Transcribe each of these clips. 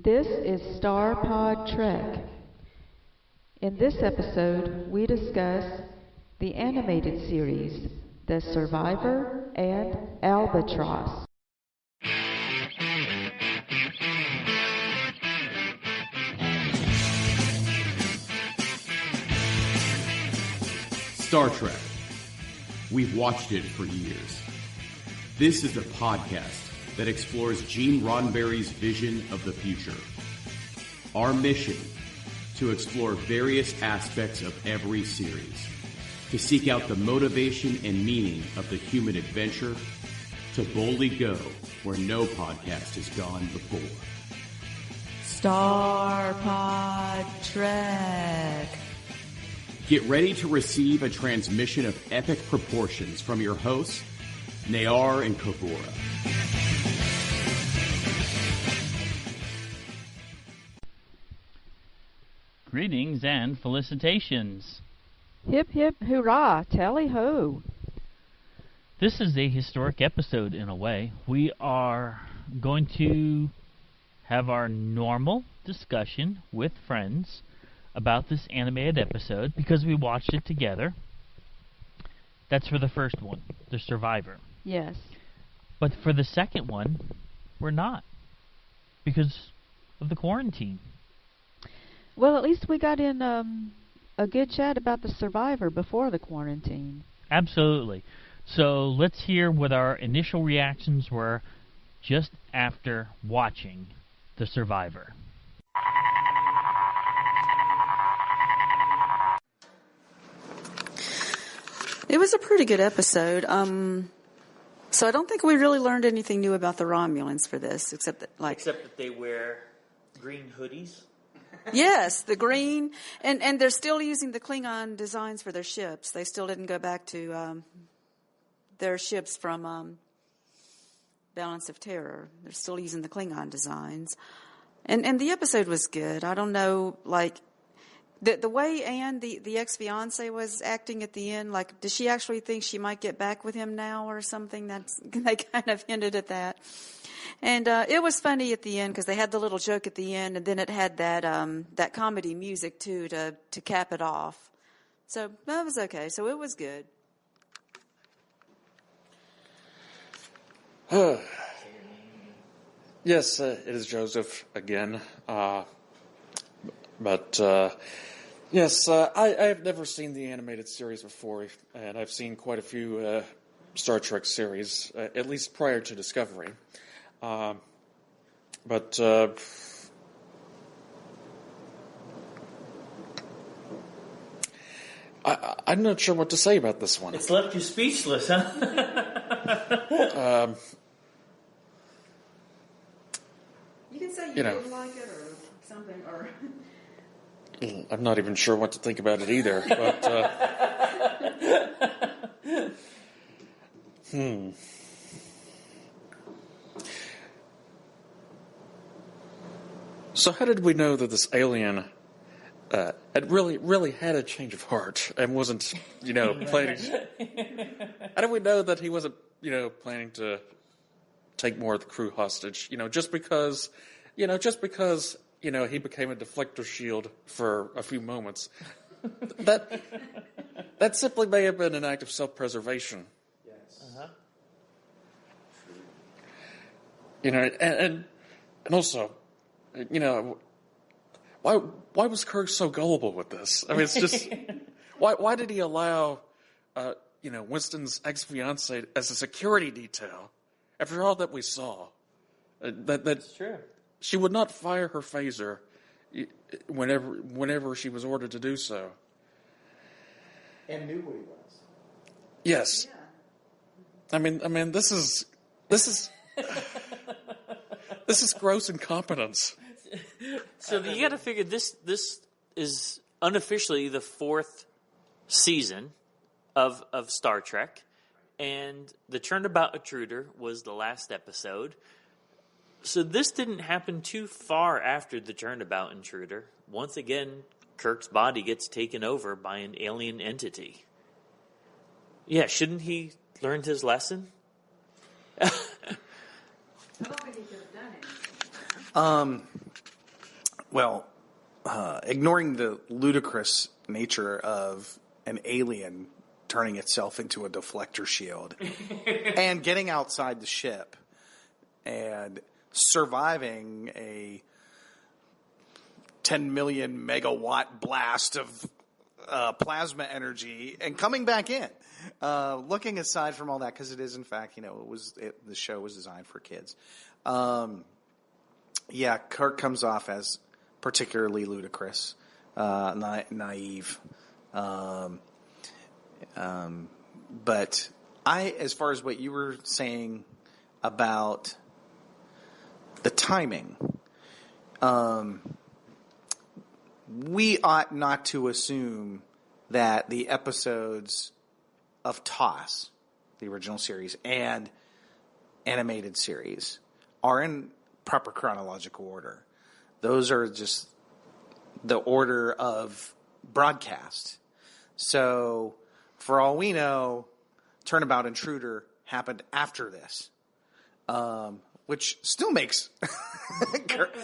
This is StarPod Trek. In this episode, we discuss the animated series, The Survivor and Albatross. Star Trek. We've watched it for years. This is a podcast that explores Gene Roddenberry's vision of the future. Our mission, to explore various aspects of every series, to seek out the motivation and meaning of the human adventure, to boldly go where no podcast has gone before. StarPod Trek. Get ready to receive a transmission of epic proportions from your hosts, Nayar and Kavora. Greetings and felicitations. Hip hip hurrah, tally-ho. This is a historic episode in a way. We are going to have our normal discussion with friends about this animated episode because we watched it together. That's for the first one, The Survivor. Yes. But for the second one, we're not because of the quarantine. Well, at least we got in a good chat about The Survivor before the quarantine. Absolutely. So let's hear what our initial reactions were just after watching The Survivor. It was a pretty good episode. So I don't think we really learned anything new about the Romulans for this, except that they wear green hoodies. Yes, the green, and they're still using the Klingon designs for their ships. They still didn't go back to their ships from Balance of Terror. They're still using the Klingon designs, and the episode was good. I don't know, the way Anne, the ex-fiance, was acting at the end, does she actually think she might get back with him now or something? They kind of hinted at that. And it was funny at the end because they had the little joke at the end, and then it had that comedy music, too, to cap it off. So that was okay. So it was good. Yes, it is Joseph again. Yes, I have never seen the animated series before, and I've seen quite a few Star Trek series, at least prior to Discovery. I'm not sure what to say about this one. It's left you speechless, huh? You can say you didn't like it or something, or... I'm not even sure what to think about it either, but... So how did we know that this alien had really had a change of heart and wasn't, planning... How did we know that he wasn't, planning to take more of the crew hostage? Just because he became a deflector shield for a few moments. That simply may have been an act of self-preservation. Yes. Uh-huh. And also, why was Kirk so gullible with this? I mean, it's just why did he allow Winston's ex-fiance as a security detail after all that we saw? That's true. She would not fire her phaser whenever she was ordered to do so. And knew what he was. Yes. Yeah. I mean, this is this is gross incompetence. So you got to figure this is unofficially the fourth season of Star Trek, and the Turnabout Intruder was the last episode. So this didn't happen too far after the Turnabout Intruder. Once again, Kirk's body gets taken over by an alien entity. Yeah, shouldn't he learn his lesson? I don't think he could have done it. Well, ignoring the ludicrous nature of an alien turning itself into a deflector shield and getting outside the ship and surviving a 10 million megawatt blast of plasma energy and coming back in. Looking aside from all that, because it is, in fact, the show was designed for kids. Kirk comes off as particularly ludicrous, naive. But as far as what you were saying about the timing, we ought not to assume that the episodes of TOS, the original series, and animated series are in proper chronological order. Those are just the order of broadcast. So, for all we know, Turnabout Intruder happened after this, which still makes Kirk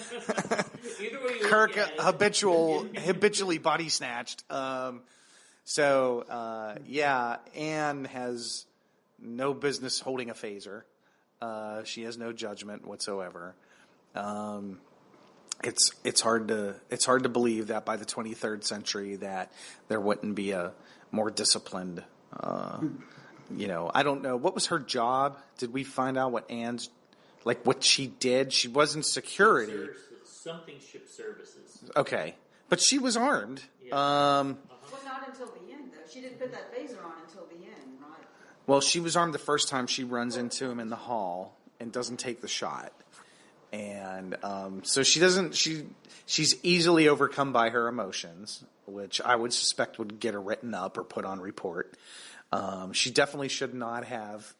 habitually body snatched. Anne has no business holding a phaser. She has no judgment whatsoever. It's hard to believe that by the 23rd century that there wouldn't be a more disciplined. I don't know, what was her job? Did we find out what Anne's what she did? She wasn't security. Something ship services. Okay, but she was armed. Yeah. Well, not until the end, though. She didn't put that phaser on until the end, right? Well, she was armed the first time she runs into him in the hall and doesn't take the shot. And so she doesn't. She's easily overcome by her emotions, which I would suspect would get her written up or put on report. She definitely should not have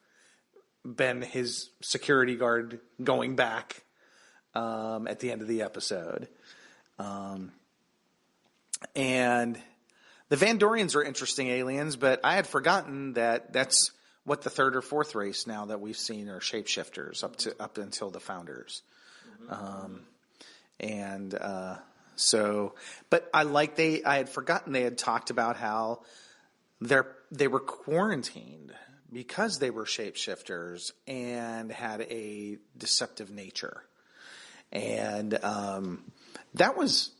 been his security guard going back at the end of the episode. And the Vandorians are interesting aliens, but I had forgotten that that's what the third or fourth race now that we've seen are shapeshifters up until the Founders. But I had forgotten they had talked about how they were quarantined because they were shapeshifters and had a deceptive nature. And that was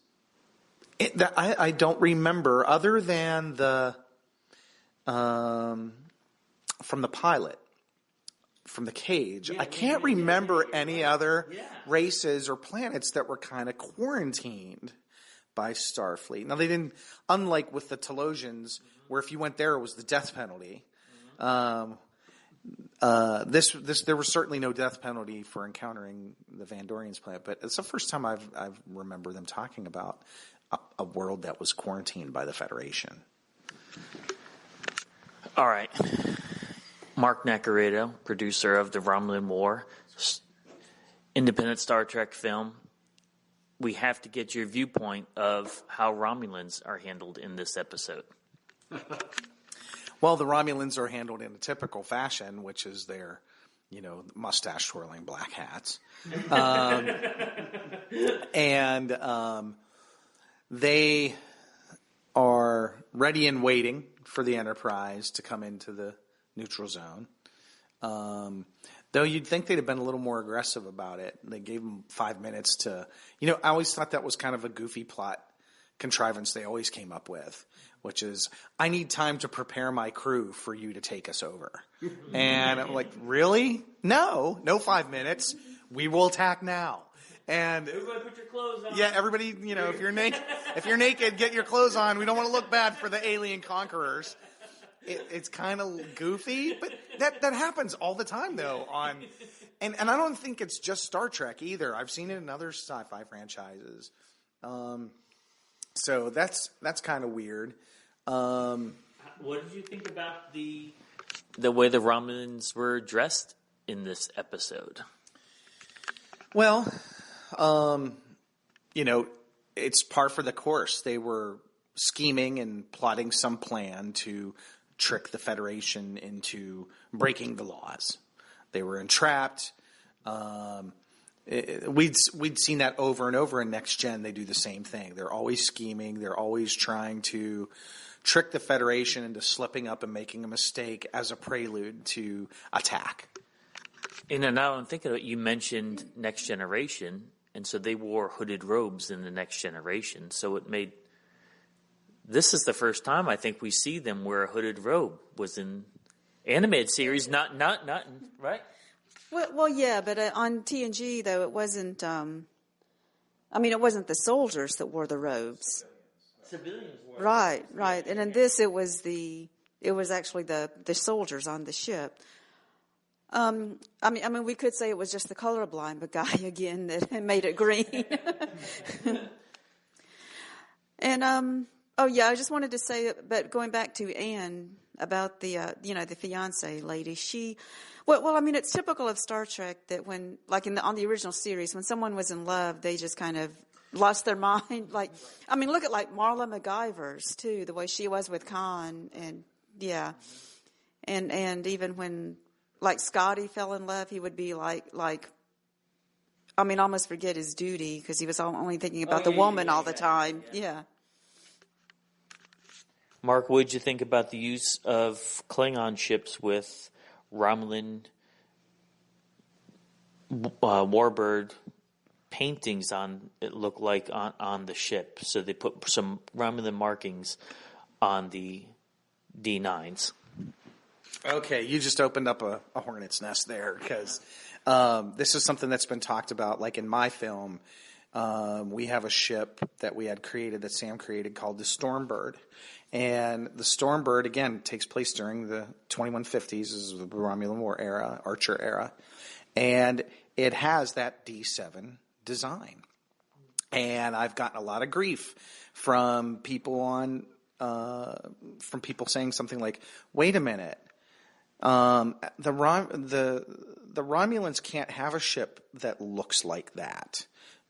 it. I don't remember, other than from the pilot, from the cage. I can't remember any other races or planets that were kind of quarantined by Starfleet. Now, they didn't, unlike with the Telosians, where if you went there, it was the death penalty. There was certainly no death penalty for encountering the Vandorians planet, but it's the first time I remember them talking about a world that was quarantined by the Federation. All right. Mark Nacarito, producer of the Romulan War, independent Star Trek film. We have to get your viewpoint of how Romulans are handled in this episode. Well, the Romulans are handled in a typical fashion, which is their, mustache-twirling black hats. They are ready and waiting for the Enterprise to come into the neutral zone. Though you'd think they'd have been a little more aggressive about it. They gave them 5 minutes to, I always thought that was kind of a goofy plot contrivance they always came up with, which is, I need time to prepare my crew for you to take us over. And I'm like, really? No 5 minutes. We will attack now. And everybody put your clothes on. Yeah, everybody, if you're naked, get your clothes on. We don't want to look bad for the alien conquerors. It's kind of goofy, but that happens all the time, though. And I don't think it's just Star Trek either. I've seen it in other sci-fi franchises. So that's kind of weird. What did you think about the way the Romulans were dressed in this episode? Well, it's par for the course. They were scheming and plotting some plan to trick the Federation into breaking the laws. They were entrapped. We'd seen that over and over in Next Gen. They do the same thing. They're always scheming. They're always trying to trick the Federation into slipping up and making a mistake as a prelude to attack. And now I'm thinking of it, you mentioned Next Generation, and so they wore hooded robes in the Next Generation. So it made this is the first time I think we see them wear a hooded robe. Was in animated series, not right. Well, yeah, but on TNG though it wasn't. It wasn't the soldiers that wore the robes. Civilians wore Right, and in this it was actually the soldiers on the ship. We could say it was just the colorblind guy again that made it green. And I just wanted to say, but going back to Anne about the fiance lady, it's typical of Star Trek that when, like on the original series, when someone was in love, they just kind of lost their mind. Look at Marla MacGyver's too, the way she was with Khan, and and even when Scotty fell in love, he would be almost forget his duty because he was only thinking about the woman all the time. Yeah. Mark, what did you think about the use of Klingon ships with Romulan warbird paintings on the ship? So they put some Romulan markings on the D9s. Okay, you just opened up a hornet's nest there because this is something that's been talked about. Like in my film, we have a ship that we had created, that Sam created, called the Stormbird. And the Stormbird, again, takes place during the 2150s. This is the Romulan War era, Archer era. And it has that D7 design. And I've gotten a lot of grief from people from people saying something like, wait a minute, the Romulans can't have a ship that looks like that.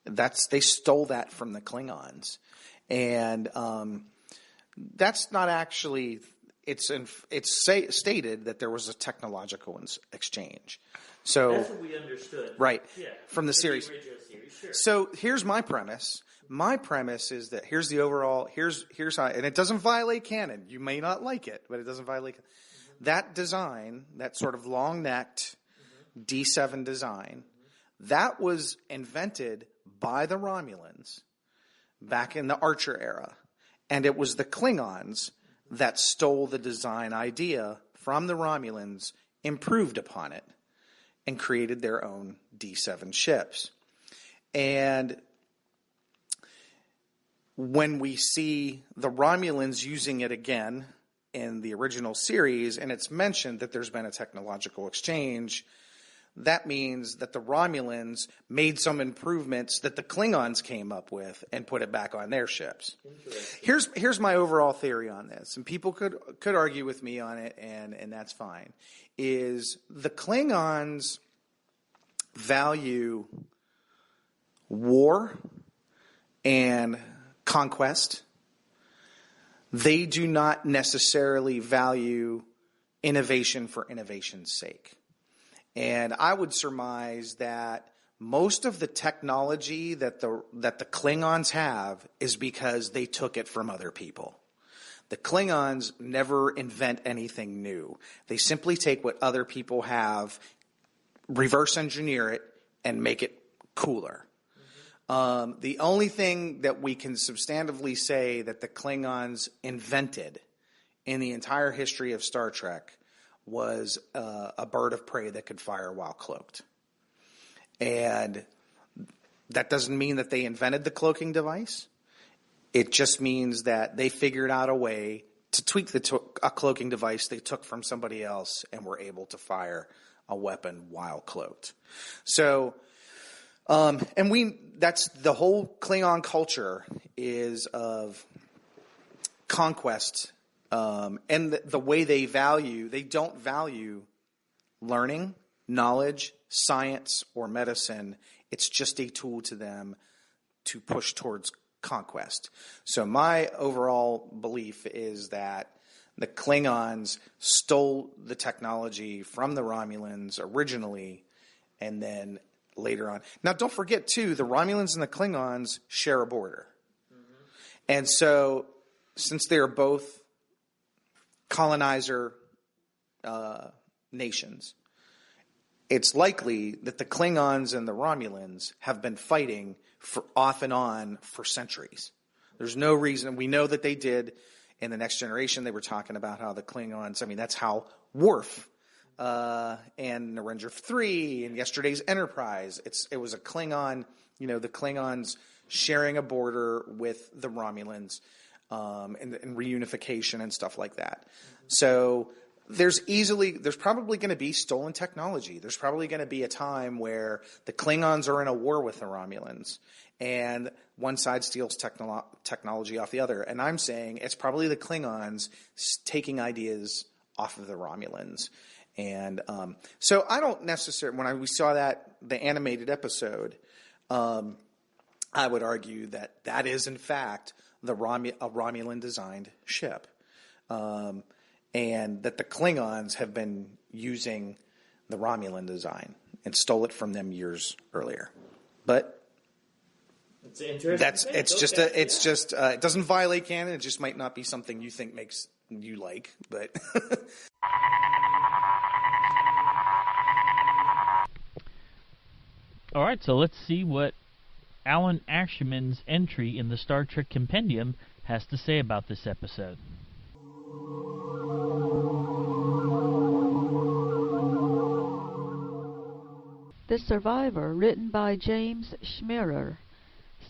They stole that from the Klingons. And that's not actually. It's stated that there was a technological exchange. So that's what we understood, right? Yeah, from the series. Sure. So here's my premise. My premise is that here's the overall. Here's how, and it doesn't violate canon. You may not like it, but it doesn't violate. That design, that sort of long-necked D7 design, that was invented by the Romulans back in the Archer era. And it was the Klingons that stole the design idea from the Romulans, improved upon it, and created their own D7 ships. And when we see the Romulans using it again in the original series, and it's mentioned that there's been a technological exchange, that means that the Romulans made some improvements that the Klingons came up with and put it back on their ships. Here's my overall theory on this, and people could argue with me on it, and that's fine, is the Klingons value war and conquest. They do not necessarily value innovation for innovation's sake. And I would surmise that most of the technology that the Klingons have is because they took it from other people. The Klingons never invent anything new. They simply take what other people have, reverse engineer it, and make it cooler. The only thing that we can substantively say that the Klingons invented in the entire history of Star Trek was a bird of prey that could fire while cloaked. And that doesn't mean that they invented the cloaking device. It just means that they figured out a way to tweak a cloaking device they took from somebody else and were able to fire a weapon while cloaked. So, that's the whole Klingon culture is of conquest. And the way they don't value learning, knowledge, science, or medicine. It's just a tool to them to push towards conquest. So my overall belief is that the Klingons stole the technology from the Romulans originally and then later on. Now, don't forget, too, the Romulans and the Klingons share a border. And so, since they are both colonizer nations, it's likely that the Klingons and the Romulans have been fighting for off and on for centuries. There's no reason. We know that they did in The Next Generation. They were talking about how the Klingons, I mean, that's how Worf and Narendra 3 and yesterday's Enterprise, it was a Klingon, the Klingons sharing a border with the Romulans and reunification and stuff like that. So there's probably going to be stolen technology. There's probably going to be a time where the Klingons are in a war with the Romulans and one side steals technology off the other. And I'm saying it's probably the Klingons taking ideas off of the Romulans. And so I don't necessarily, when we saw the animated episode, I would argue that is in fact a Romulan designed ship. And that the Klingons have been using the Romulan design and stole it from them years earlier. But it's interesting. It doesn't violate canon. It just might not be something you think makes you like, but. All right, so let's see what Alan Ashman's entry in the Star Trek Compendium has to say about this episode. The Survivor, written by James Schmerer.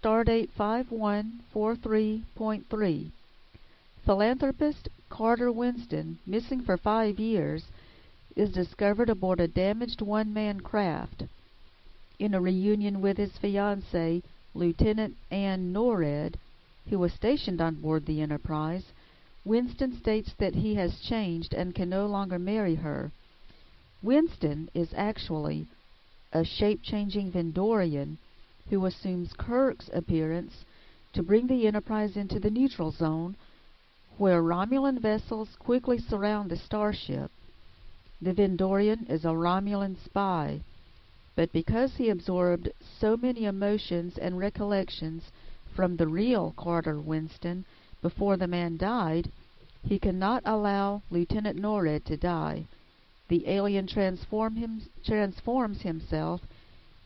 Stardate 5143.3. Philanthropist Carter Winston, missing for 5 years, is discovered aboard a damaged one-man craft. In a reunion with his fiancée, Lieutenant Ann Norred, who was stationed on board the Enterprise, Winston states that he has changed and can no longer marry her. Winston is actually a shape-changing Vendorian who assumes Kirk's appearance to bring the Enterprise into the neutral zone, where Romulan vessels quickly surround the starship. The Vendorian is a Romulan spy, but because he absorbed so many emotions and recollections from the real Carter Winston before the man died, he cannot allow Lieutenant Norred to die. The alien transforms himself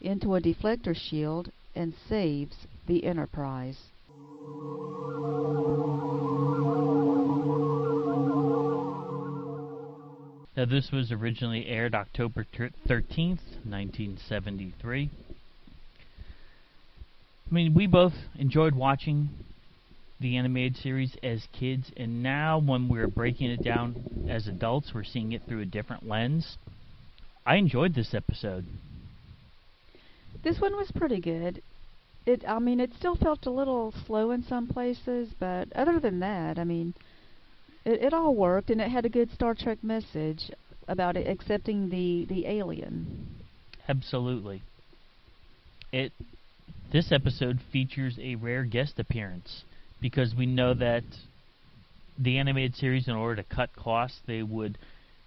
into a deflector shield and saves the Enterprise. Now, this was originally aired October 13th, 1973. I mean, we both enjoyed watching the animated series as kids, and now when we're breaking it down as adults, we're seeing it through a different lens. I enjoyed this episode. This one was pretty good. It still felt a little slow in some places, but other than that, it all worked, and it had a good Star Trek message about it, accepting the alien. Absolutely. This episode features a rare guest appearance, because we know that the animated series, in order to cut costs, they would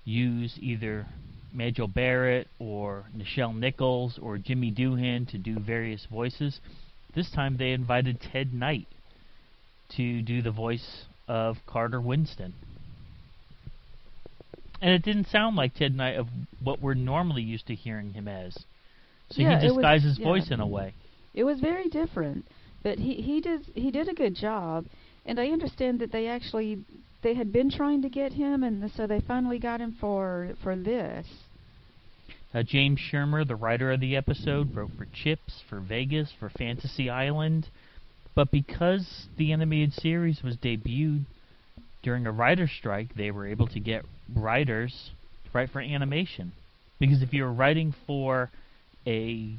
use either Majel Barrett or Nichelle Nichols or Jimmy Doohan to do various voices. This time they invited Ted Knight to do the voice of Carter Winston. And it didn't sound like Ted Knight of what we're normally used to hering him as. So he disguised his voice in a way. It was very different, but he did a good job. And I understand that they had been trying to get him, and so they finally got him for this. James Shermer, the writer of the episode, wrote for Chips, for Vegas, for Fantasy Island. But because the animated series was debuted during a writer's strike, they were able to get writers to write for animation. Because if you were writing for a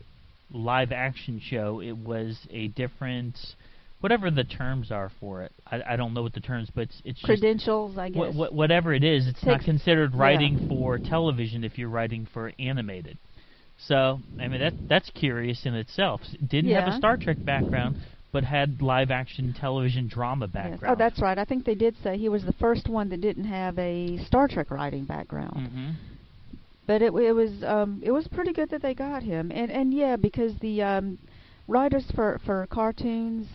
live-action show, it was a different... whatever the terms are for it. I don't know what the terms, but it's credentials, I guess. Whatever it is, it's not considered writing for television if you're writing for animated. So, that's curious in itself. Didn't have a Star Trek background, but had live-action television drama background. Yes. Oh, that's right. I think they did say he was the first one that didn't have a Star Trek writing background. Mm-hmm. But it was pretty good that they got him, and yeah, because the writers for cartoons,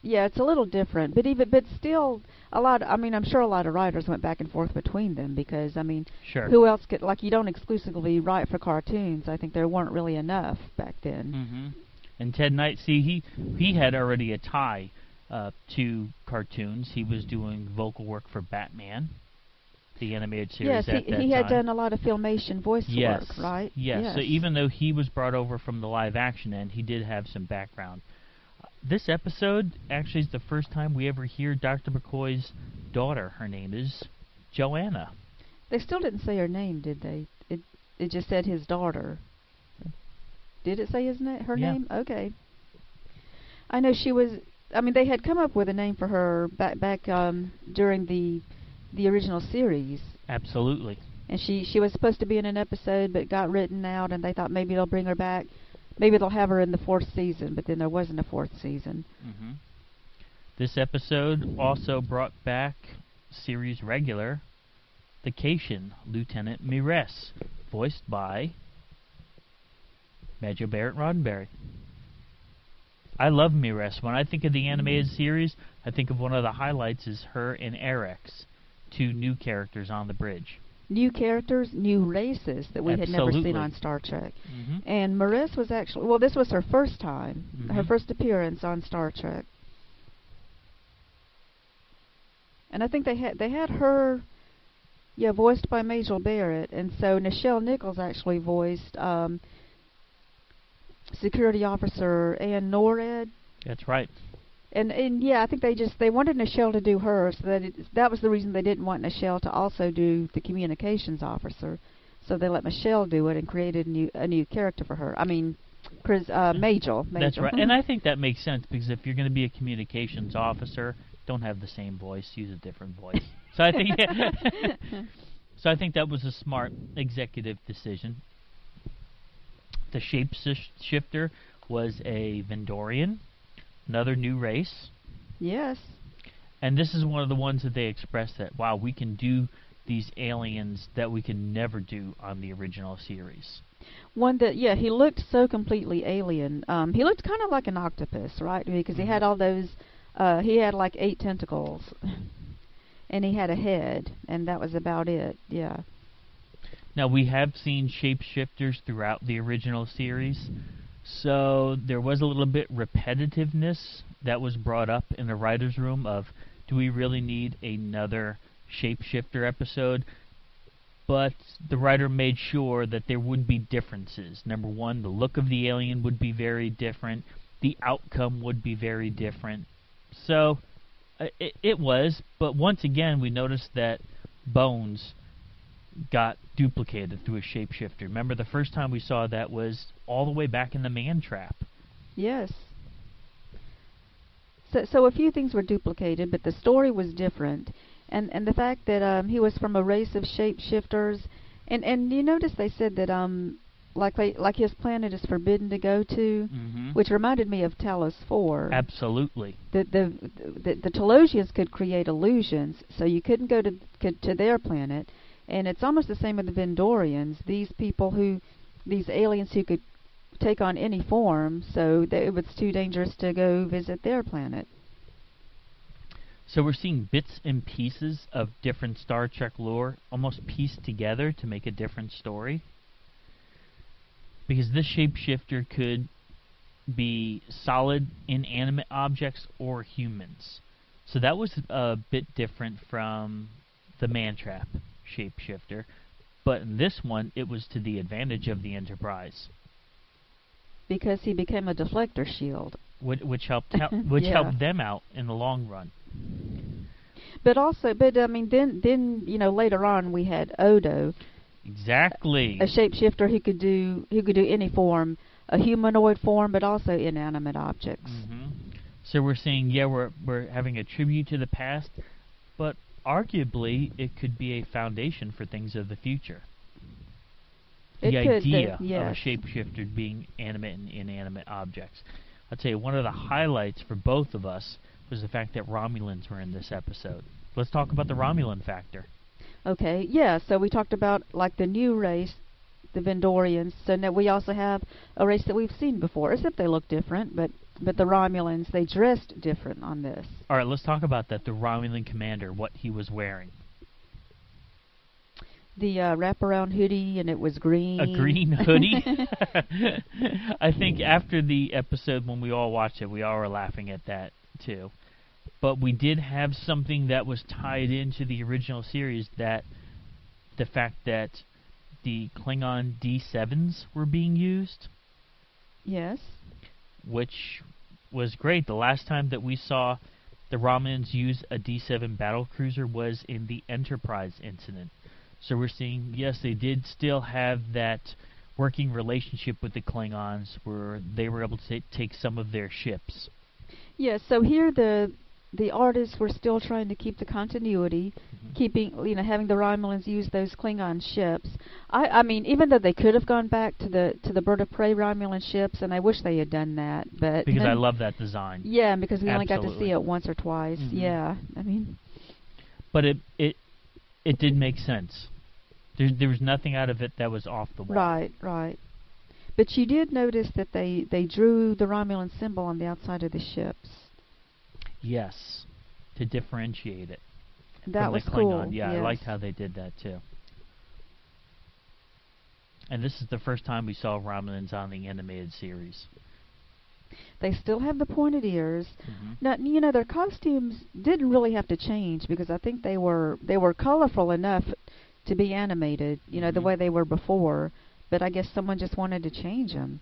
yeah, it's a little different, but still a lot. I mean, I'm sure a lot of writers went back and forth between them because I mean, Sure. who else could, like, you don't exclusively write for cartoons. I think there weren't really enough back then. Mm-hmm. And Ted Knight, see, he had already a tie to cartoons. He was doing vocal work for Batman, the animated series. Yes, he had done a lot of Filmation voice yes. work, right? Yes. So even though he was brought over from the live action end, he did have some background. This episode actually is the first time we ever hear Dr. McCoy's daughter. Her name is Joanna. They still didn't say her name, did they? It just said his daughter. Did it say her name? Okay. I know she was. I mean, they had come up with a name for her back during the original series. Absolutely. And she was supposed to be in an episode, but got written out, and they thought maybe they'll bring her back. Maybe they'll have her in the 4th season, but then there wasn't a 4th season. Mm-hmm. This episode also brought back series regular, the Cation, Lieutenant Mires, voiced by Major Barrett Roddenberry. I love Mires. When I think of the animated series, I think of one of the highlights is her and Arex, 2 new characters on the bridge. New characters, new races that we had never seen on Star Trek. Mm-hmm. And Mires was actually, well, this was her first time, mm-hmm. her first appearance on Star Trek. And I think they had her, yeah, voiced by Majel Barrett, and so Nichelle Nichols actually voiced Security Officer Ann Norred. That's right. And yeah, I think they wanted Nichelle to do her, so that was the reason they didn't want Nichelle to also do the communications officer. So they let Michelle do it and created a new character for her. I mean, Majel. That's right, and I think that makes sense because if you're going to be a communications officer, don't have the same voice, use a different voice. So I think, so I think that was a smart executive decision. The shapeshifter was a Vendorian. Another new race. Yes. And this is one of the ones that they expressed that, wow, we can do these aliens that we could never do on the original series. One that, yeah, he looked so completely alien. He looked kind of like an octopus, right? Because he had all those, he had like 8 tentacles. And he had a head, and that was about it, yeah. Now, we have seen shapeshifters throughout the original series. So there was a little bit repetitiveness that was brought up in the writer's room of, do we really need another shapeshifter episode? But the writer made sure that there would be differences. Number one, the look of the alien would be very different. The outcome would be very different. So it was, but once again we noticed that Bones got duplicated through a shapeshifter. Remember, the first time we saw that was all the way back in the Man Trap. Yes. So a few things were duplicated, but the story was different. And the fact that he was from a race of shapeshifters, and you notice they said that like his planet is forbidden to go to, mm-hmm. which reminded me of Talos 4. Absolutely. The Telosians could create illusions, so you couldn't go to their planet. And it's almost the same with the Vendorians. These aliens who could take on any form, so it was too dangerous to go visit their planet. So we're seeing bits and pieces of different Star Trek lore almost pieced together to make a different story. Because this shapeshifter could be solid, inanimate objects or humans. So that was a bit different from the Man Trap shapeshifter, but in this one it was to the advantage of the Enterprise because he became a deflector shield, which helped helped them out in the long run. But I mean, then later on we had Odo, exactly, a shapeshifter who could do any form, a humanoid form, but also inanimate objects. Mm-hmm. So we're saying, yeah, we're having a tribute to the past, but arguably, it could be a foundation for things of the future. The idea of a shapeshifter being animate and inanimate objects. I'd say one of the highlights for both of us was the fact that Romulans were in this episode. Let's talk about the Romulan factor. Okay, yeah, so we talked about like the new race, the Vendorians. So now we also have a race that we've seen before, except they look different. But the Romulans, they dressed different on this. All right, let's talk about that. The Romulan commander, what he was wearing. The wraparound hoodie, and it was green. A green hoodie? I think after the episode, when we all watched it, we all were laughing at that, too. But we did have something that was tied into the original series, that the fact that the Klingon D7s were being used. Yes. Which was great. The last time that we saw the Romulans use a D7 battlecruiser was in the Enterprise incident. So we're seeing, yes, they did still have that working relationship with the Klingons where they were able to take some of their ships. Yes, so here the artists were still trying to keep the continuity, keeping, having the Romulans use those Klingon ships. I mean, even though they could have gone back to the Bird of Prey Romulan ships, and I wish they had done that, but because I love that design. Yeah, because we only got to Absolutely. see it once or twice. Yeah, I mean, but it did make sense. There was nothing out of it that was off the wall. Right. But you did notice that they drew the Romulan symbol on the outside of the ships. Yes, to differentiate it. That from was the Klingon. cool. Yeah, yes. I liked how they did that too. And this is the first time we saw Romulans on the animated series. They still have the pointed ears. Now, their costumes didn't really have to change because I think they were colorful enough to be animated, the way they were before. But I guess someone just wanted to change them.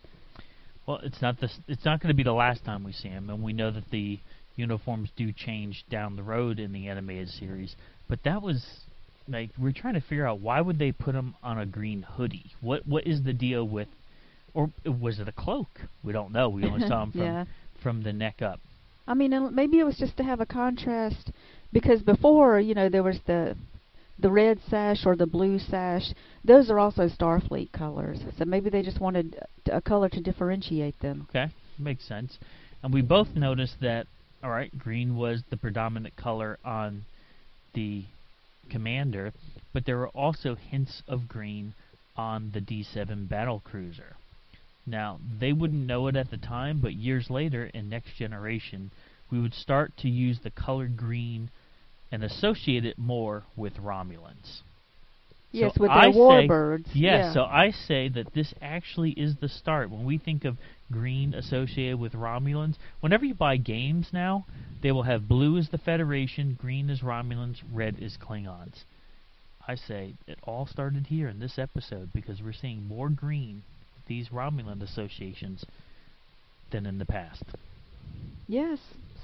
Well, it's not going to be the last time we see them, and we know that the uniforms do change down the road in the animated series. But that was like, we're trying to figure out, why would they put them on a green hoodie? What is the deal with, or was it a cloak? We don't know. We only saw them from the neck up. I mean, and maybe it was just to have a contrast, because before, there was the red sash or the blue sash. Those are also Starfleet colors. So maybe they just wanted a color to differentiate them. Okay, makes sense. And we both noticed that, all right, green was the predominant color on the Commander, but there were also hints of green on the D7 battlecruiser. Now, they wouldn't know it at the time, but years later, in Next Generation, we would start to use the color green and associate it more with Romulans. Yes, so with their warbirds. Yes, so I say that this actually is the start. When we think of green associated with Romulans, whenever you buy games now, they will have blue as the Federation, green as Romulans, red is Klingons. I say it all started here in this episode because we're seeing more green with these Romulan associations than in the past. Yes,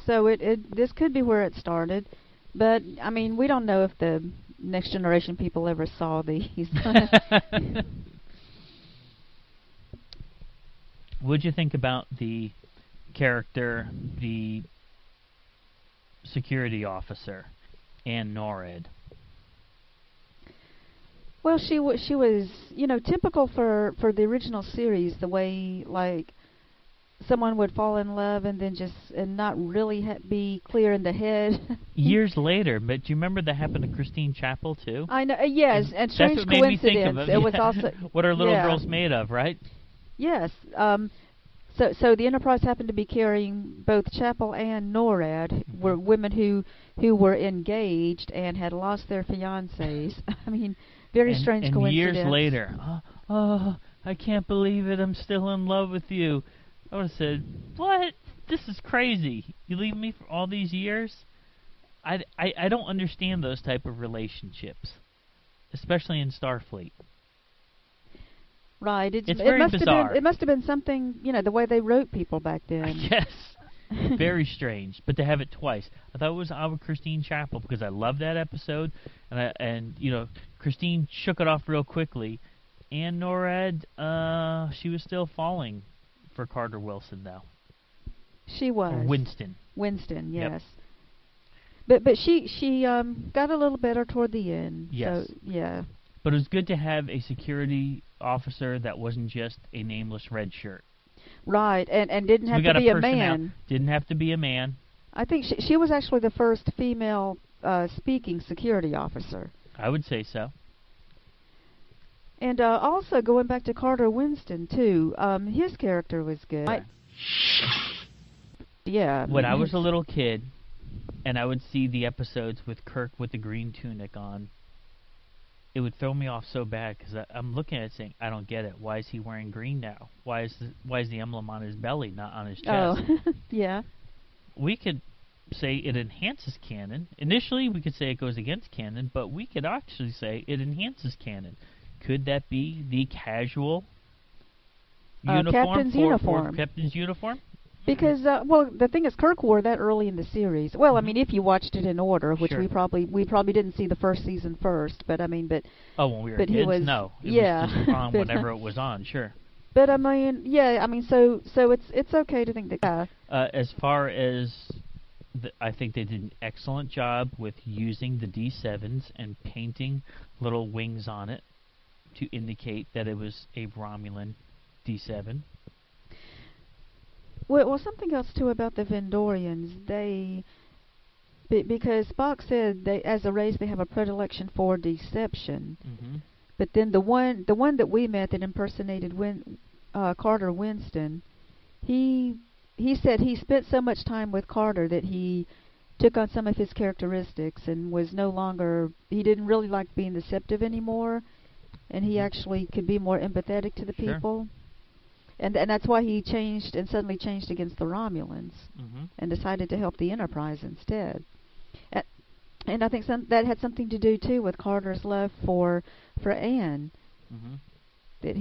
so this could be where it started, but I mean, we don't know if the Next Generation people ever saw these. What'd you think about the character, the security officer, Anne Norred? Well, she was, typical for the original series, the way, like, someone would fall in love and then and not really be clear in the head. Years later, but do you remember that happened to Christine Chappell too? I know, yes, and strange that's what made me think coincidence. of It was also what are little girls made of, right? Yes. So the Enterprise happened to be carrying both Chappell and NORAD, were women who were engaged and had lost their fiancés. I mean, very strange and coincidence. Years later, I can't believe it. I'm still in love with you. I would have said, what? This is crazy. You leave me for all these years? I don't understand those type of relationships, especially in Starfleet. Right. It's very bizarre. It must have been something, the way they wrote people back then. Yes. Very strange. But to have it twice. I thought it was our Christine Chappell because I love that episode. And Christine shook it off real quickly. And NORAD, she was still falling for Carter Wilson, though. She was. Or Winston. Winston, yes. Yep. But she got a little better toward the end. Yes. So, yeah. But it was good to have a security officer that wasn't just a nameless red shirt. Right, and didn't have to be a man. Didn't have to be a man. I think she was actually the first female speaking security officer. I would say so. And also going back to Carter Winston too, his character was good. Okay. Yeah. When I was a little kid, and I would see the episodes with Kirk with the green tunic on, it would throw me off so bad because I'm looking at it saying, I don't get it. Why is he wearing green now? Why is the emblem on his belly, not on his chest? Oh, yeah. We could say it enhances canon. Initially, we could say it goes against canon, but we could actually say it enhances canon. Could that be the casual uniform Captain's uniform? for Captain's uniform? Because well, the thing is, Kirk wore that early in the series. Well, I mean, if you watched it in order, which Sure. we probably didn't see the first season first, but I mean, but Oh, when we were but kids, he was, no. It yeah, was just on but, whatever it was on, sure. But I mean, yeah, I mean, so it's okay to think that. As far as I think they did an excellent job with using the D7s and painting little wings on it to indicate that it was a Romulan D7. Well, something else too about the Vendorians, because Spock said they, as a race, they have a predilection for deception. Mm-hmm. But then the one that we met that impersonated Carter Winston, he said he spent so much time with Carter that he took on some of his characteristics and was no longer, he didn't really like being deceptive anymore, and he actually could be more empathetic to the Sure. people. And that's why he suddenly changed against the Romulans, Mm-hmm. and decided to help the Enterprise instead. And I think that had something to do too with Carter's love for Anne. Mm-hmm. That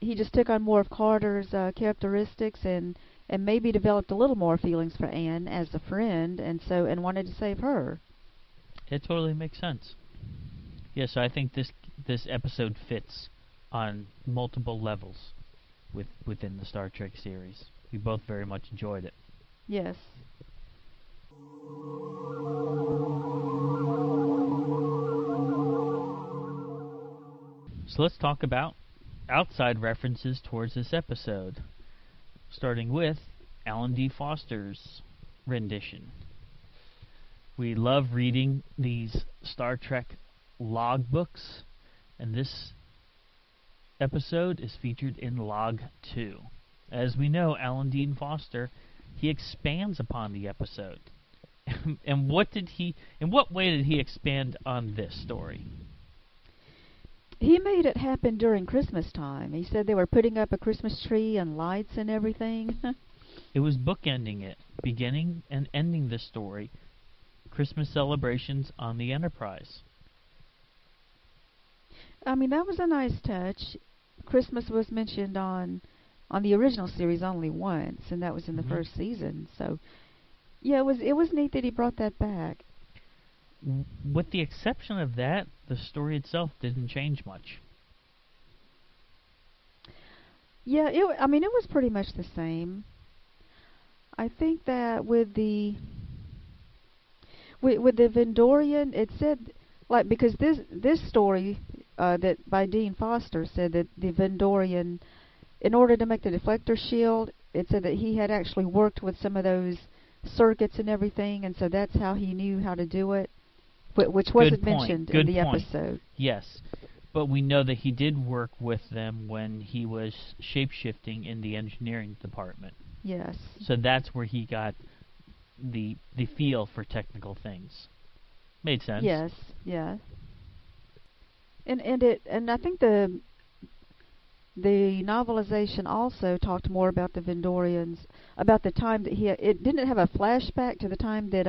he just took on more of Carter's characteristics and maybe developed a little more feelings for Anne as a friend, and wanted to save her. It totally makes sense. Yeah, so I think this episode fits on multiple levels within the Star Trek series. We both very much enjoyed it. Yes. So let's talk about outside references towards this episode, starting with Alan D. Foster's rendition. We love reading these Star Trek log books, and this episode is featured in Log 2. As we know, Alan Dean Foster, he expands upon the episode. And in what way did he expand on this story? He made it happen during Christmas time. He said they were putting up a Christmas tree and lights and everything. It was bookending it, beginning and ending the story. Christmas celebrations on the Enterprise. I mean, that was a nice touch. Christmas was mentioned on the original series only once, and that was in the first season. So, yeah, it was neat that he brought that back. With the exception of that, the story itself didn't change much. Yeah, it was pretty much the same. I think that with the Vendorian, it said, like, because this story that by Dean Foster said that the Vendorian, in order to make the deflector shield, it said that he had actually worked with some of those circuits and everything, and so that's how he knew how to do it, which wasn't mentioned in the episode. Yes, but we know that he did work with them when he was shape-shifting in the engineering department. Yes. So that's where he got the feel for technical things. Made sense. Yes, yeah. And I think the novelization also talked more about the Vendorians, about the time that it didn't have a flashback to the time that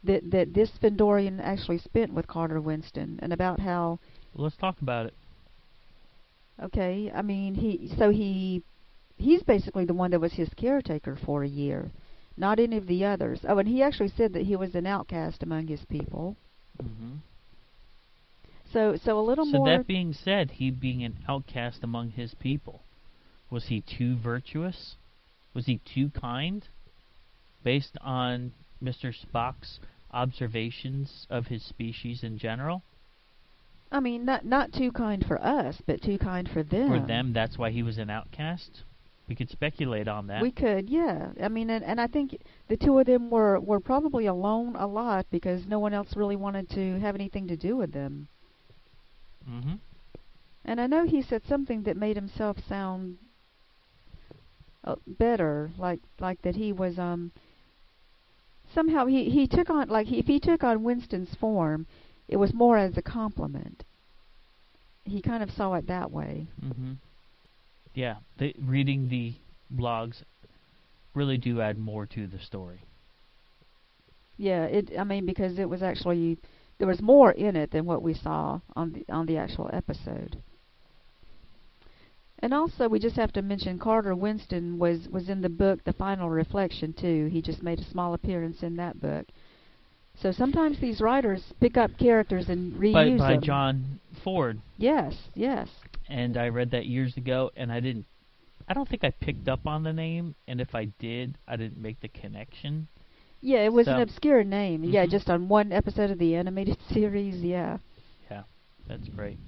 that this Vendorian actually spent with Carter Winston, and about how. Let's talk about it. Okay, I mean he's basically the one that was his caretaker for a year, not any of the others. Oh, and he actually said that he was an outcast among his people. Mm-hmm. So a little more. So that being said, he being an outcast among his people, was he too virtuous? Was he too kind? Based on Mr. Spock's observations of his species in general? I mean, not too kind for us, but too kind for them. For them, that's why he was an outcast? We could speculate on that. We could, yeah. I mean, and I think the two of them were probably alone a lot because no one else really wanted to have anything to do with them. Mm-hmm. And I know he said something that made himself sound better, like that he was somehow he took on, like, if he took on Winston's form, it was more as a compliment. He kind of saw it that way. Mm-hmm. Yeah, reading the blogs really do add more to the story. Yeah, I mean, because it was actually, there was more in it than what we saw on the actual episode. And also, we just have to mention Carter Winston was in the book The Final Reflection too. He just made a small appearance in that book. So sometimes these writers pick up characters and reuse by them. John Ford. Yes, yes. And I read that years ago, and I don't think I picked up on the name, and if I did, I didn't make the connection. Yeah, it was an obscure name. Mm-hmm. Yeah, just on one episode of the animated series, yeah. Yeah, that's great.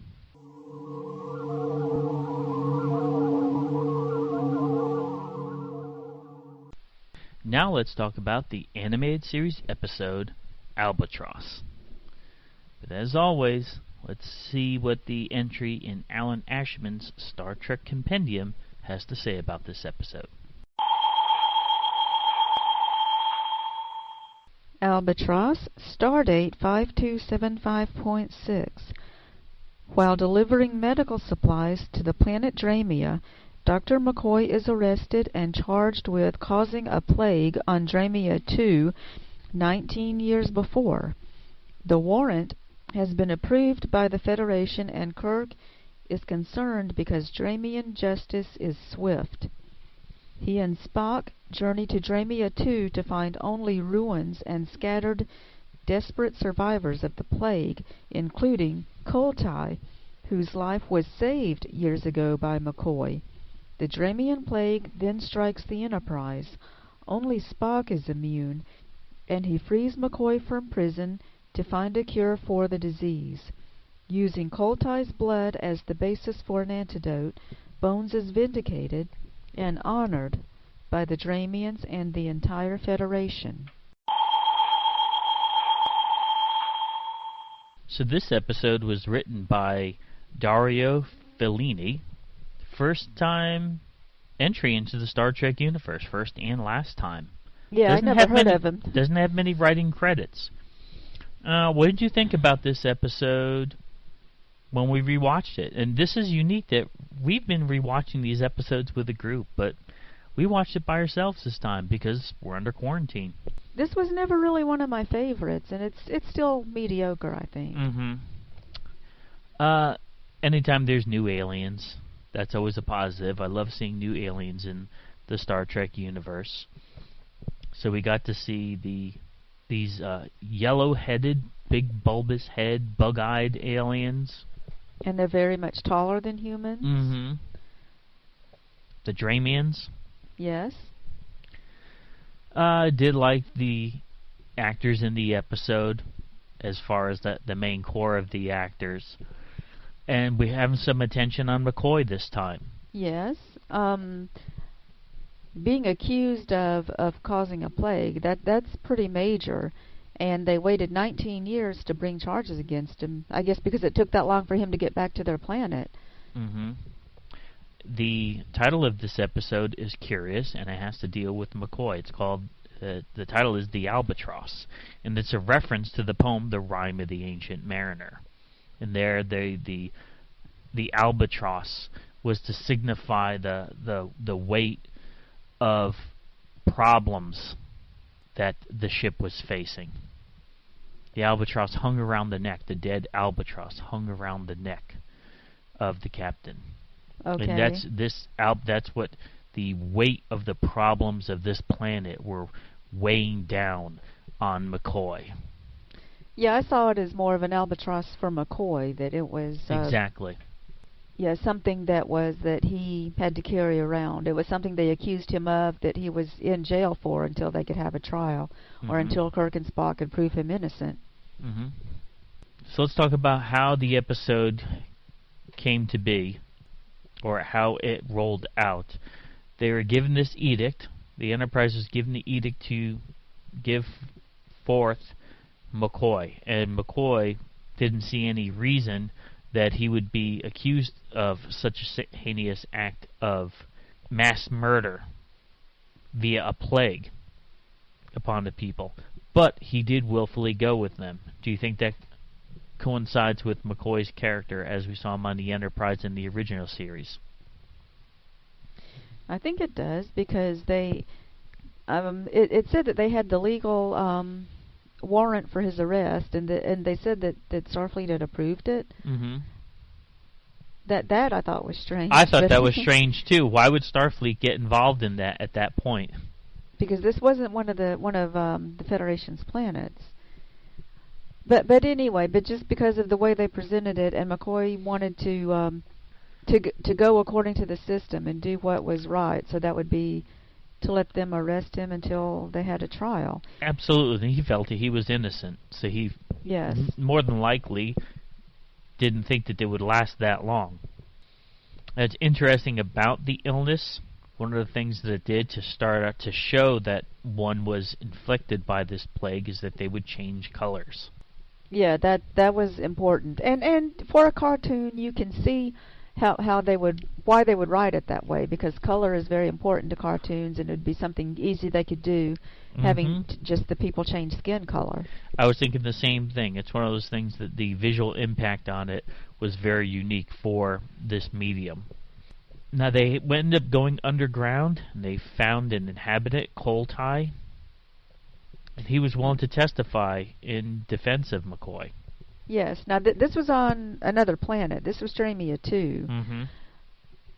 Now let's talk about the animated series episode, Albatross. But as always, let's see what the entry in Alan Ashman's Star Trek Compendium has to say about this episode. Albatross, stardate 5275.6. While delivering medical supplies to the planet Dramia, Dr. McCoy is arrested and charged with causing a plague on Dramia 2 19 years before. The warrant has been approved by the Federation, and Kirk is concerned because Dramian justice is swift. He and Spock journey to Dramia 2 to find only ruins and scattered, desperate survivors of the plague, including Koltai, whose life was saved years ago by McCoy. The Dramian plague then strikes the Enterprise. Only Spock is immune, and he frees McCoy from prison to find a cure for the disease. Using Koltai's blood as the basis for an antidote, Bones is vindicated and honored by the Dramians and the entire Federation. So this episode was written by Dario Fellini. First time entry into the Star Trek universe. First and last time. Yeah, I never heard of him. Doesn't have many writing credits. What did you think about this episode when we rewatched it? And this is unique that we've been rewatching these episodes with a group, but we watched it by ourselves this time because we're under quarantine. This was never really one of my favorites, and it's still mediocre, I think. Mm-hmm. Anytime there's new aliens, that's always a positive. I love seeing new aliens in the Star Trek universe. So we got to see these yellow-headed, big bulbous head, bug-eyed aliens. And they're very much taller than humans. Mm-hmm. The Dramians. Yes. I did like the actors in the episode, as far as the main core of the actors. And we have some attention on McCoy this time. Yes. Being accused of causing a plague, that's pretty major. And they waited 19 years to bring charges against him. I guess because it took that long for him to get back to their planet. Mm-hmm. The title of this episode is curious, and it has to deal with McCoy. It's called, the title is The Albatross, and it's a reference to the poem The Rime of the Ancient Mariner. And there, the albatross was to signify the weight of problems that the ship was facing. The albatross hung around the neck. The dead albatross hung around the neck of the captain. Okay. And that's what the weight of the problems of this planet were weighing down on McCoy. Yeah, I saw it as more of an albatross for McCoy, that it was exactly. Yeah, something that he had to carry around. It was something they accused him of that he was in jail for until they could have a trial, or until Kirk and Spock could prove him innocent. Mm-hmm. So let's talk about how the episode came to be, or how it rolled out. They were given this edict. The Enterprise was given the edict to give forth McCoy, and McCoy didn't see any reason that he would be accused of such a heinous act of mass murder via a plague upon the people. But he did willfully go with them. Do you think that coincides with McCoy's character as we saw him on the Enterprise in the original series? I think it does, because they it said that they had the legal warrant for his arrest, and they said that Starfleet had approved it. Mm-hmm. That I thought was strange. I thought that was strange too. Why would Starfleet get involved in that at that point? Because this wasn't one of the Federation's planets. But anyway, just because of the way they presented it, and McCoy wanted to go according to the system and do what was right, so that would be to let them arrest him until they had a trial. Absolutely, he felt he was innocent, so he more than likely didn't think that it would last that long. It's interesting about the illness. One of the things that it did to start out to show that one was inflicted by this plague is that they would change colors. Yeah, that was important. And for a cartoon, you can see why they would write it that way, because color is very important to cartoons, and it would be something easy they could do, having just the people change skin color. I was thinking the same thing. It's one of those things that the visual impact on it was very unique for this medium. Now, they ended up going underground, and they found an inhabitant, Koltai, and he was willing to testify in defense of McCoy. Yes. Now, this was on another planet. This was Dremia 2. Mm-hmm.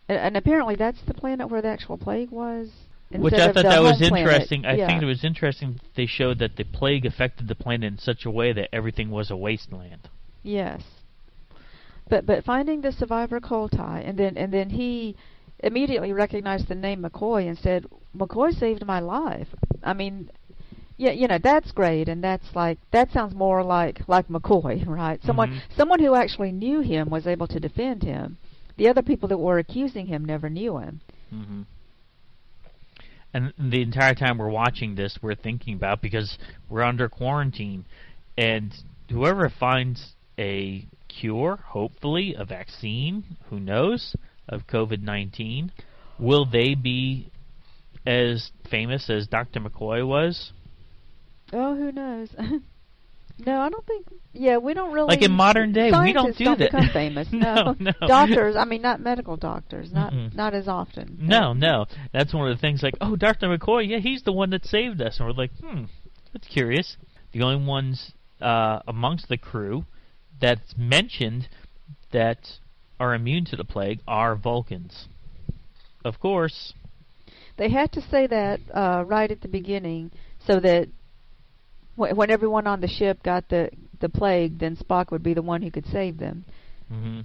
And apparently that's the planet where the actual plague was. Which I thought that was interesting. Planet. I think it was interesting that they showed that the plague affected the planet in such a way that everything was a wasteland. Yes. But finding the survivor Koltai, and then he immediately recognized the name McCoy and said, "McCoy saved my life." I mean, yeah, that's great, and that sounds more like McCoy, right? Someone who actually knew him was able to defend him. The other people that were accusing him never knew him. Mm-hmm. And the entire time we're watching this, we're thinking about, because we're under quarantine, and whoever finds a cure, hopefully a vaccine, who knows, of COVID-19, will they be as famous as Dr. McCoy was? Oh, who knows? No, I don't think. Yeah, we don't really. Like in modern day, we don't do that. Become famous. No. Doctors. I mean, not medical doctors. Not as often. No. That's one of the things. Like, oh, Dr. McCoy. Yeah, he's the one that saved us. And we're like, that's curious. The only ones amongst the crew that's mentioned that are immune to the plague are Vulcans. Of course. They had to say that right at the beginning, so that when everyone on the ship got the plague, then Spock would be the one who could save them. Mm-hmm.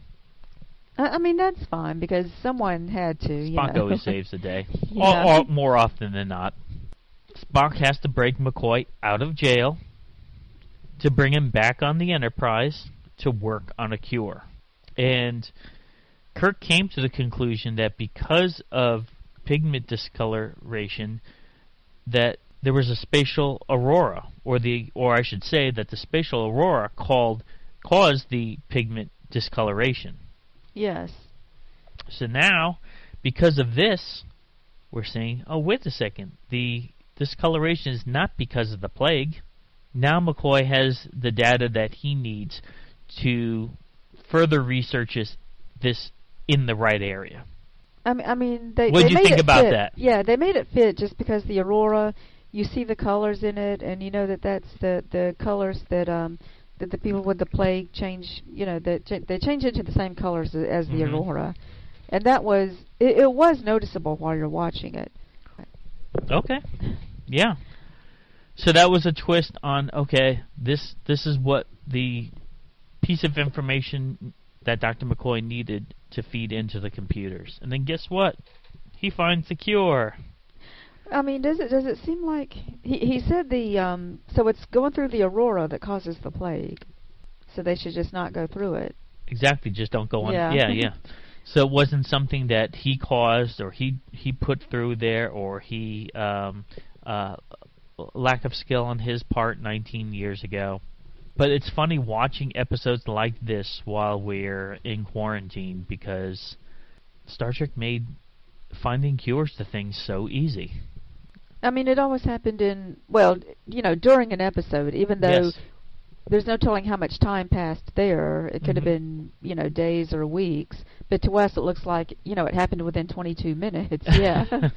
I mean, that's fine, because someone had to. Spock always saves the day, Yeah. or more often than not. Spock has to break McCoy out of jail to bring him back on the Enterprise to work on a cure. And Kirk came to the conclusion that because of pigment discoloration, that there was a spatial aurora, or I should say that the spatial aurora caused the pigment discoloration. Yes. So now, because of this, we're saying, oh, wait a second, the discoloration is not because of the plague. Now McCoy has the data that he needs to further research this in the right area. I mean, what do you think about that? Yeah, they made it fit just because the aurora, you see the colors in it, and you know that's the colors that the people with the plague change. You know, that they change into the same colors as the aurora, and that was it was noticeable while you're watching it. Okay, yeah. So that was a twist on, okay, this is what the piece of information that Dr. McCoy needed to feed into the computers. And then guess what? He finds the cure. I mean, does it seem like he said so it's going through the aurora that causes the plague. So they should just not go through it. Exactly, just don't go on. Yeah. Yeah. So it wasn't something that he caused or he put through there, or he lack of skill on his part 19 years ago. But it's funny watching episodes like this while we're in quarantine, because Star Trek made finding cures to things so easy. I mean, it always happened during an episode, even though Yes. there's no telling how much time passed there. It could have been, days or weeks. But to us, it looks like, it happened within 22 minutes. Yeah.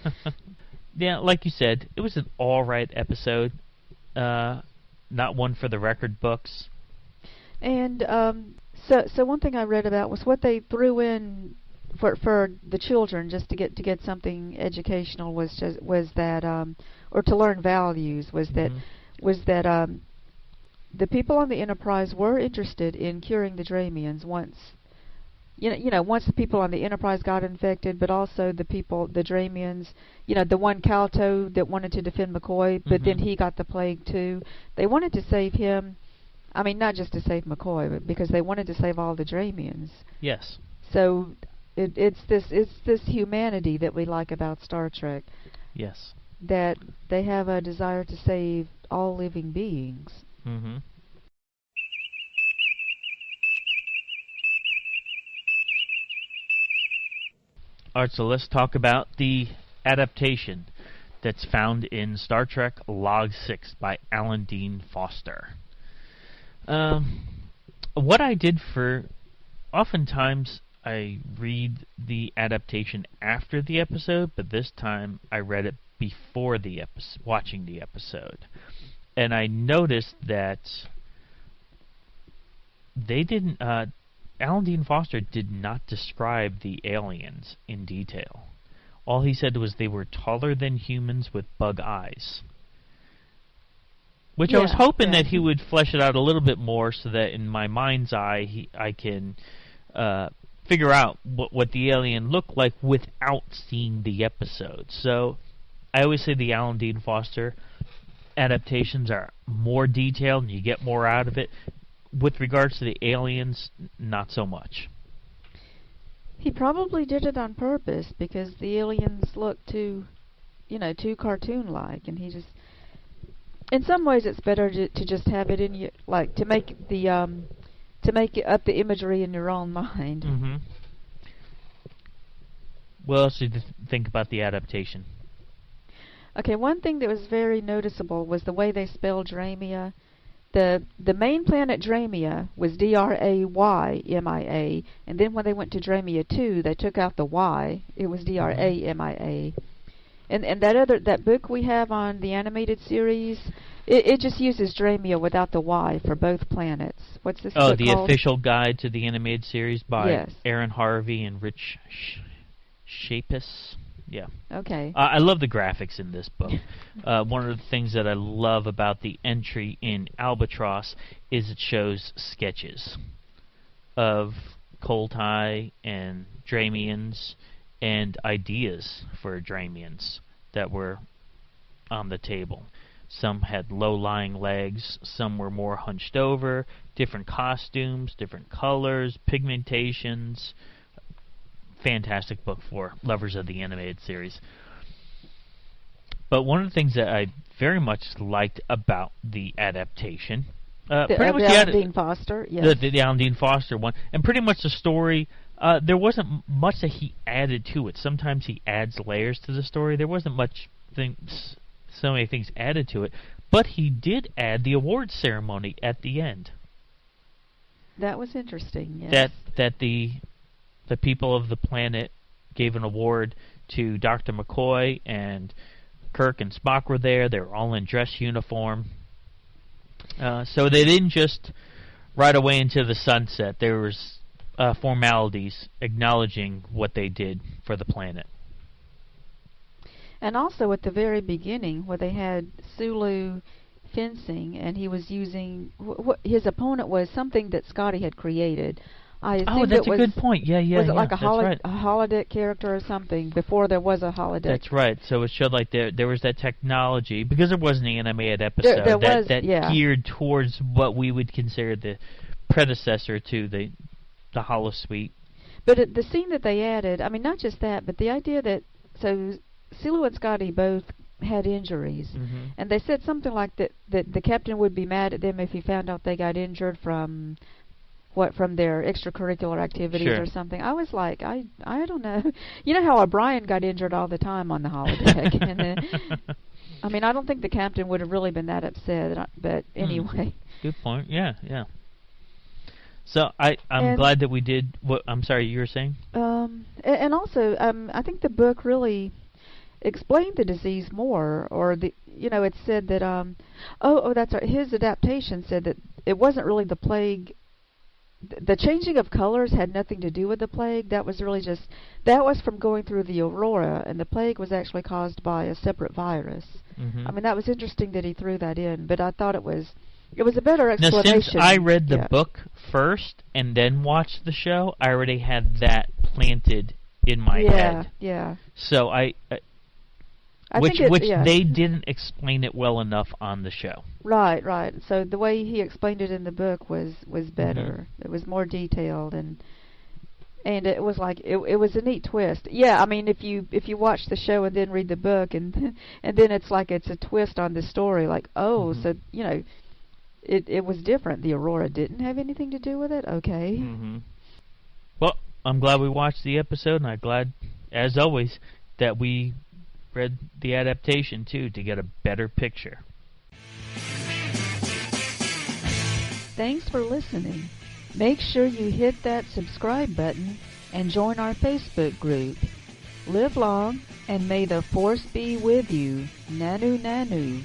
Yeah, like you said, it was an all-right episode. Not one for the record books. And so one thing I read about was what they threw in for the children, just to get something educational, was that or to learn values, was that the people on the Enterprise were interested in curing the Dramians once once the people on the Enterprise got infected, but also the Dramians, the one Calto that wanted to defend McCoy, but then he got the plague too. They wanted to save him. I mean, not just to save McCoy, but because they wanted to save all the Dramians. Yes. So it's this humanity that we like about Star Trek. Yes. That they have a desire to save all living beings. Mm-hmm. All right, so let's talk about the adaptation that's found in Star Trek Log 6 by Alan Dean Foster. What I did oftentimes I read the adaptation after the episode, but this time I read it before watching the episode. And I noticed that they didn't... Alan Dean Foster did not describe the aliens in detail. All he said was they were taller than humans with bug eyes. Which I was hoping that he would flesh it out a little bit more, so that in my mind's eye I can figure out what the alien looked like without seeing the episode. So I always say the Alan Dean Foster adaptations are more detailed and you get more out of it. With regards to the aliens, not so much. He probably did it on purpose because the aliens look too cartoon-like, and he just... In some ways, it's better to just have it in to make up the imagery in your own mind. Mm-hmm. What else did you think about the adaptation? Okay, one thing that was very noticeable was the way they spelled Dramia. The main planet Dramia was Draymia, and then when they went to Dramia 2, they took out the Y. It was Dramia. And that book we have on the animated series, it just uses Dramia without the Y for both planets. What's this book the called? Official Guide to the Animated Series by Yes. Aaron Harvey and Rich Shapis. Yeah. Okay. I love the graphics in this book. One of the things that I love about the entry in Albatross is it shows sketches of Coltai and Dramians and ideas for Dramians that were on the table. Some had low-lying legs, some were more hunched over, different costumes, different colors, pigmentations. Fantastic book for lovers of the animated series. But one of the things that I very much liked about the adaptation, the Alan Dean Foster, yes. the Alan Dean Foster one, and pretty much the story, there wasn't much that he added to it. Sometimes he adds layers to the story. There wasn't so many things added to it, but he did add the awards ceremony at the end. That was interesting. Yes. That the people of the planet gave an award to Dr. McCoy, and Kirk and Spock were there. They were all in dress uniform. So they didn't just ride away into the sunset. There was formalities acknowledging what they did for the planet. And also at the very beginning, where they had Sulu fencing, and he was using... his opponent was something that Scotty had created. That's a good point. Yeah. Was it like a right. holodeck character or something before there was a holodeck? That's right. So it showed like there was that technology, because there was an animated episode that geared towards what we would consider the predecessor to the holosuite. But the scene that they added, I mean, not just that, but the idea that Sulu and Scotty both had injuries. Mm-hmm. And they said something like that the captain would be mad at them if he found out they got injured from their extracurricular activities Sure. or something. I was like, I don't know. You know how O'Brien got injured all the time on the holodeck? And then, I mean, I don't think the captain would have really been that upset, but anyway. Good point. Yeah. So I'm glad that we did what. I'm sorry, you were saying? And also, I think the book really explained the disease more, or it said that that's right. His adaptation said that it wasn't really the plague. The changing of colors had nothing to do with the plague. That was really that was from going through the aurora, and the plague was actually caused by a separate virus. Mm-hmm. I mean, that was interesting that he threw that in, but I thought it was a better explanation. Now, since I read the book first and then watched the show, I already had that planted in my head. Yeah. So which they didn't explain it well enough on the show. Right. So the way he explained it in the book was better. Mm-hmm. It was more detailed, and it was like it was a neat twist. Yeah, I mean, if you watch the show and then read the book, and then it's like it's a twist on the story. Like, so it was different. The aurora didn't have anything to do with it. Okay. Mm-hmm. Well, I'm glad we watched the episode, and I'm glad, as always, that we read the adaptation too to get a better picture. Thanks for listening. Make sure you hit that subscribe button and join our Facebook group. Live long, and may the Force be with you. Nanu Nanu.